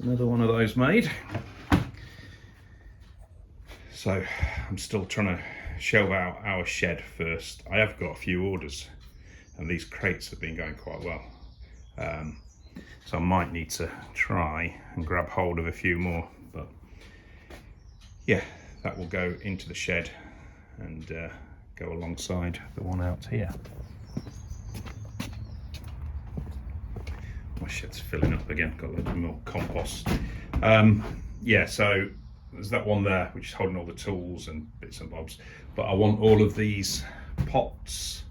Another one of those made. So I'm still trying to shelve out our shed first. I have got a few orders and these crates have been going quite well. So I might need to try and grab hold of a few more, but yeah, that will go into the shed and go alongside the one out here. My shed's filling up again, got a little more compost. Yeah, so there's that one there which is holding all the tools and bits and bobs, but I want all of these pots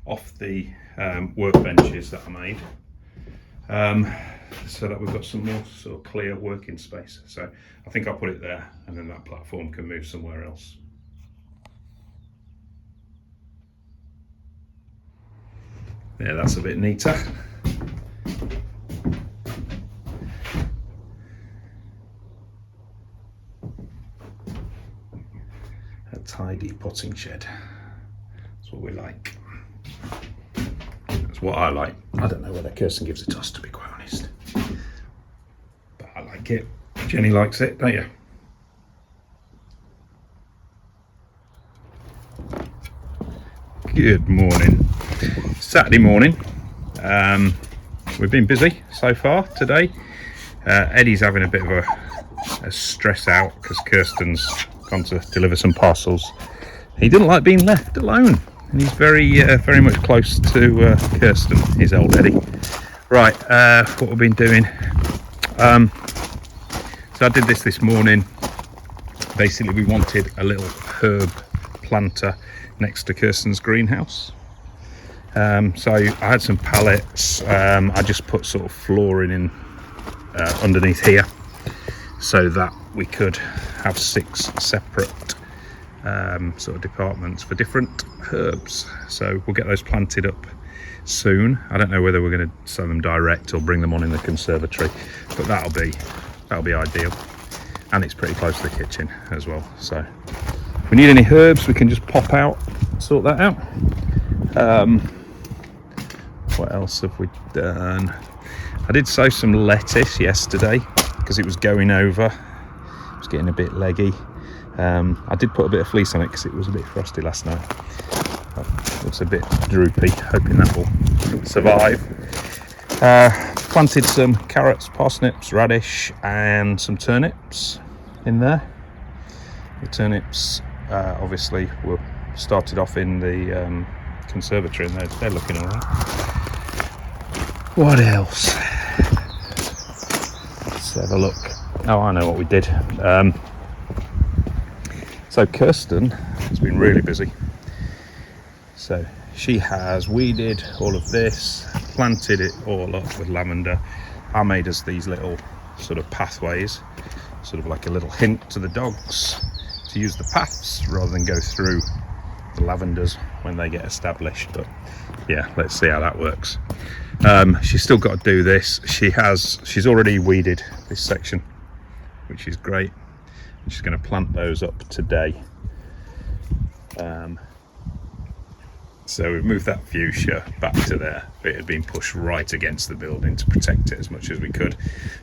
off the workbenches that I made, so that we've got some more sort of clear working space. So I think I'll put it there and then that platform can move somewhere else. Yeah, that's a bit neater. A tidy potting shed. That's what we like. That's what I like. I don't know whether Kirsten gives a toss, to be quite honest. But I like it. Jenny likes it, don't you? Good morning. Saturday morning. We've been busy so far today. Eddie's having a bit of a stress out because Kirsten's gone to deliver some parcels. He doesn't like being left alone, and he's very much close to Kirsten, his old Eddie. Right, what we've been doing. So I did this morning. Basically, we wanted a little herb planter next to Kirsten's greenhouse. So I had some pallets. I just put sort of flooring in underneath here so that we could have 6 separate sort of departments for different herbs. So we'll get those planted up soon. I don't know whether we're going to sell them direct or bring them on in the conservatory, but that'll be ideal. And it's pretty close to the kitchen as well. So if we need any herbs, we can just pop out, sort that out. What else have we done? I did sow some lettuce yesterday because it was going over. It was getting a bit leggy. I did put a bit of fleece on it because it was a bit frosty last night. It looks a bit droopy, hoping that will survive. Planted some carrots, parsnips, radish and some turnips in there. The turnips obviously were started off in the conservatory and they're looking all right. What else? Let's have a look. Oh, I know what we did. So Kirsten has been really busy. So she has weeded all of this, planted it all up with lavender. I made us these little sort of pathways, sort of like a little hint to the dogs to use the paths rather than go through the lavenders when they get established. But yeah, let's see how that works. She's still got to do this. She's already weeded this section, which is great. She's going to plant those up today. So we've moved that fuchsia back to there. It had been pushed right against the building to protect it as much as we could,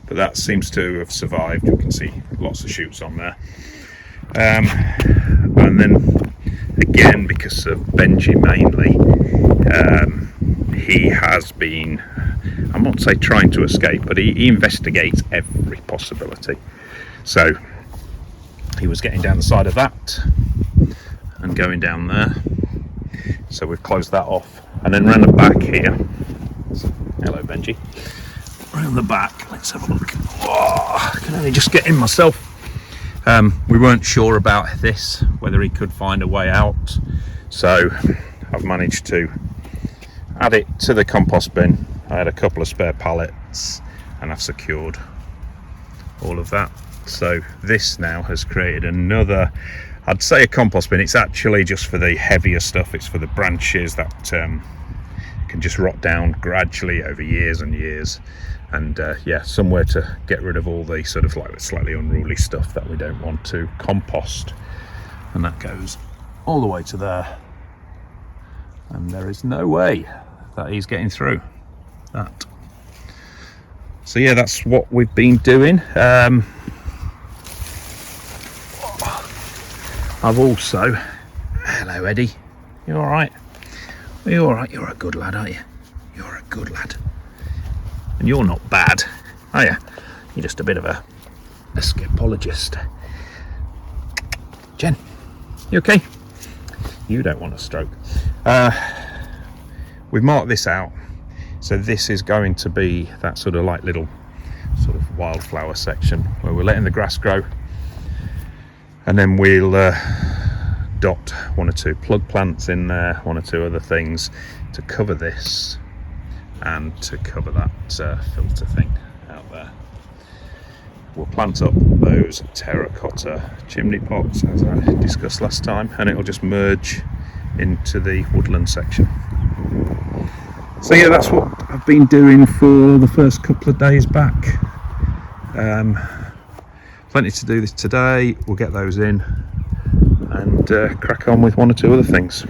but that seems to have survived. You can see lots of shoots on there. and then again, because of Benji mainly, he has been, I won't say trying to escape, but he investigates every possibility. So he was getting down the side of that and going down there, so we've closed that off, and then round the back here, hello Benji, round the back, let's have a look. Oh, I can only just get in myself. We weren't sure about this, whether he could find a way out, so I've managed to add it to the compost bin. I had a couple of spare pallets and I've secured all of that. So this now has created another, I'd say a compost bin. It's actually just for the heavier stuff. It's for the branches that can just rot down gradually over years and years. And yeah, somewhere to get rid of all the sort of like slightly unruly stuff that we don't want to compost. And that goes all the way to there. And there is no way that he's getting through that. So yeah, that's what we've been doing. I've also, hello Eddie, you all right? Are you all right? You're a good lad, aren't you? You're a good lad. And you're not bad, are you? You're just a bit of a escapologist. Jen, you okay? You don't want a stroke. We've marked this out. So this is going to be that sort of like little sort of wildflower section where we're letting the grass grow. And then we'll dot one or two plug plants in there, one or two other things to cover this and to cover that filter thing out there. We'll plant up those terracotta chimney pots as I discussed last time, and it'll just merge into the woodland section. So yeah, that's what I've been doing for the first couple of days back. Plenty to do this today. We'll get those in and crack on with one or two other things.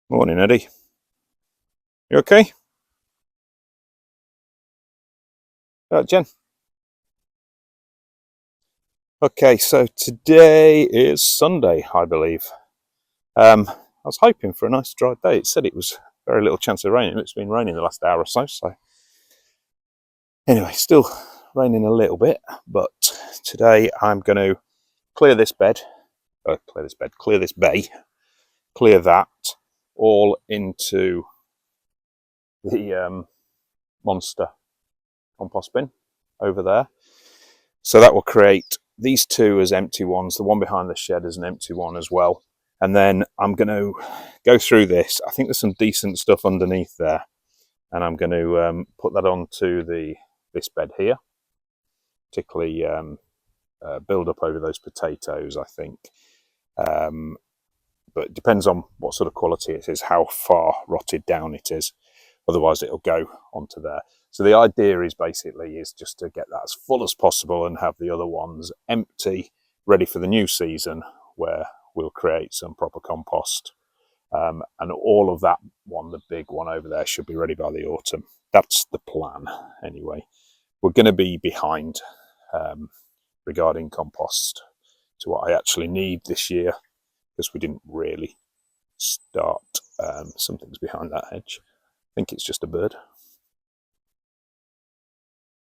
Morning, Eddie. You okay? Jen? Okay, so today is Sunday, I believe. I was hoping for a nice dry day. It said it was very little chance of rain. It's been raining the last hour or so. So anyway, still raining a little bit, but today I'm going to clear this bay, clear that all into the monster compost bin over there. So that will create these two as empty ones, the one behind the shed as an empty one as well. And then I'm going to go through this. I think there's some decent stuff underneath there. And I'm going to put that onto this bed here, particularly build up over those potatoes, I think. But it depends on what sort of quality it is, how far rotted down it is. Otherwise it'll go onto there. So the idea is basically just to get that as full as possible and have the other ones empty, ready for the new season, where we'll create some proper compost. And all of that one, the big one over there, should be ready by the autumn. That's the plan anyway. We're going to be behind regarding compost to what I actually need this year, because we didn't really start. Something's behind that hedge. I think it's just a bird.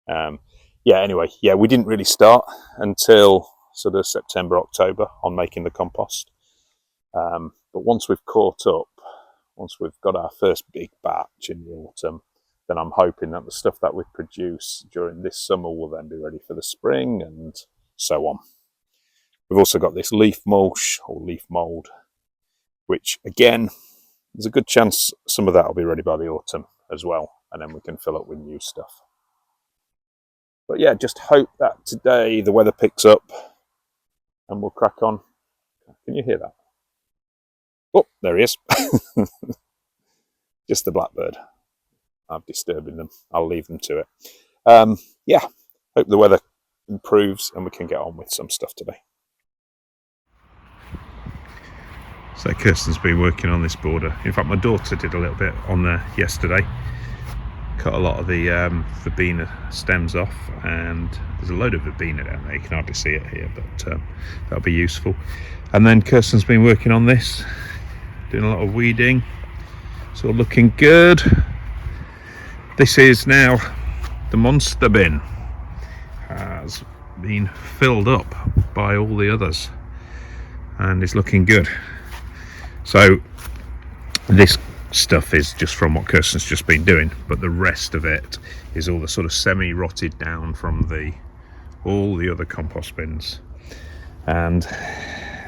We didn't really start until sort of September, October on making the compost. But once we've caught up, once we've got our first big batch in the autumn, then I'm hoping that the stuff that we produce during this summer will then be ready for the spring and so on. We've also got this leaf mulch or leaf mould, which again, there's a good chance some of that will be ready by the autumn as well, and then we can fill up with new stuff. But yeah, just hope that today the weather picks up and we'll crack on. Can you hear that? Oh, there he is. Just the blackbird. I'm disturbing them. I'll leave them to it. Hope the weather improves and we can get on with some stuff today. So Kirsten's been working on this border. In fact, my daughter did a little bit on there yesterday. Cut a lot of the verbena stems off, and there's a load of verbena down there. You can hardly see it here, but that'll be useful. And then Kirsten's been working on this, doing a lot of weeding. It's all looking good. This is now the monster bin. Has been filled up by all the others and is looking good. So this stuff is just from what Kirsten's just been doing, but the rest of it is all the sort of semi-rotted down from all the other compost bins. And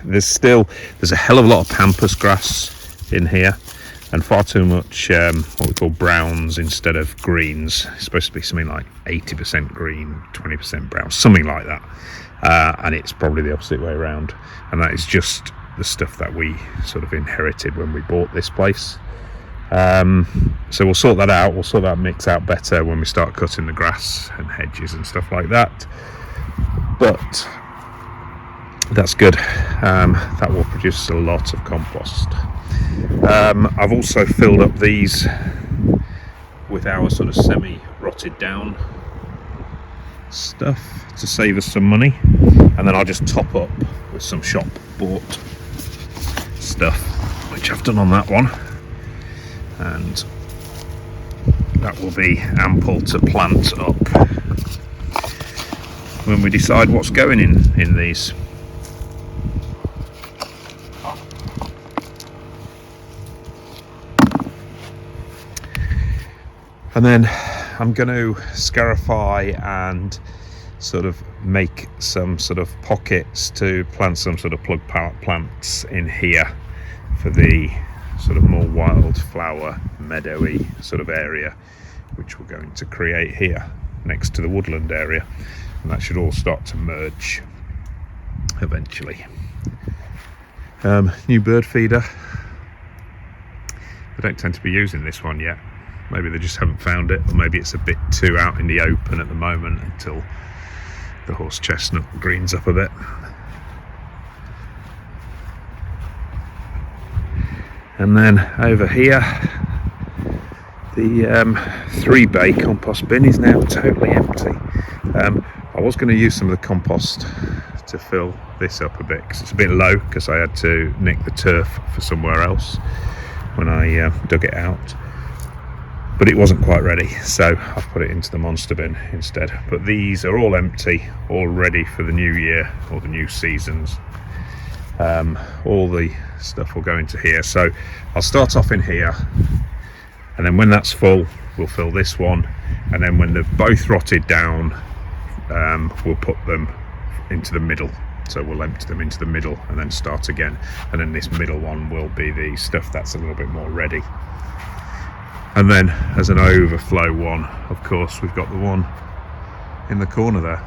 there's a hell of a lot of pampas grass in here, and far too much what we call browns instead of greens. It's supposed to be something like 80% green, 20% brown, something like that, and it's probably the opposite way around, and that is just the stuff that we sort of inherited when we bought this place. So we'll sort that out. We'll sort that mix out better when we start cutting the grass and hedges and stuff like that. But that's good. That will produce a lot of compost. I've also filled up these with our sort of semi-rotted down stuff to save us some money, and then I'll just top up with some shop bought stuff, which I've done on that one. And that will be ample to plant up when we decide what's going in these. And then I'm going to scarify and sort of make some sort of pockets to plant some sort of plug plants in here for the sort of more wildflower meadowy sort of area, which we're going to create here next to the woodland area, and that should all start to merge eventually. New bird feeder. I don't tend to be using this one yet. Maybe they just haven't found it, or maybe it's a bit too out in the open at the moment until the horse chestnut greens up a bit. And then over here, the 3-bay compost bin is now totally empty. I was going to use some of the compost to fill this up a bit, because it's a bit low, because I had to nick the turf for somewhere else when I dug it out, but it wasn't quite ready, so I've put it into the monster bin instead. But these are all empty, all ready for the new year or the new seasons. All the stuff will go into here, so I'll start off in here, and then when that's full we'll fill this one, and then when they've both rotted down, we'll put them into the middle. So we'll empty them into the middle and then start again, and then this middle one will be the stuff that's a little bit more ready. And then as an overflow one, of course, we've got the one in the corner there.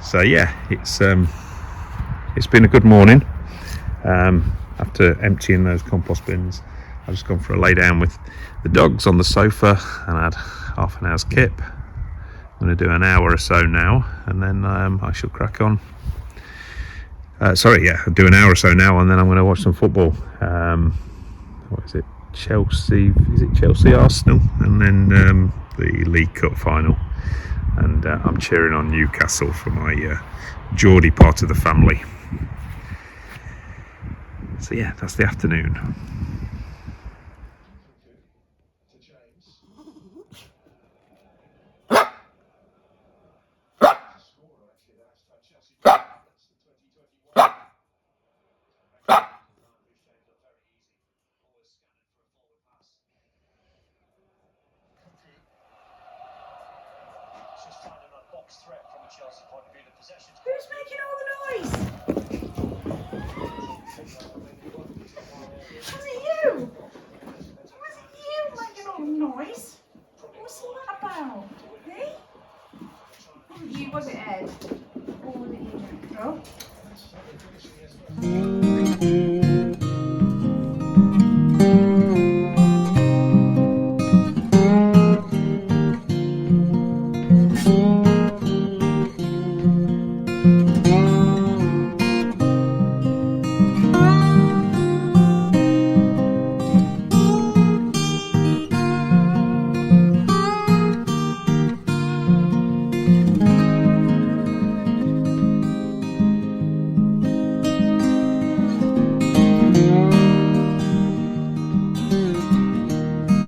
So yeah, it's been a good morning. After emptying those compost bins, I've just gone for a lay down with the dogs on the sofa and had half an hour's kip. I'm going to do an hour or so now, and then I shall crack on. I'll do an hour or so now, and then I'm going to watch some football. What is it? Chelsea? Is it Chelsea Arsenal? And then the League Cup final. And I'm cheering on Newcastle for my Geordie part of the family. So yeah, that's the afternoon. Who's making all the noise? Was it you? Was it you making all the noise? What's all that about? Eh? Wasn't you, was it Ed? Or was it you? Oh.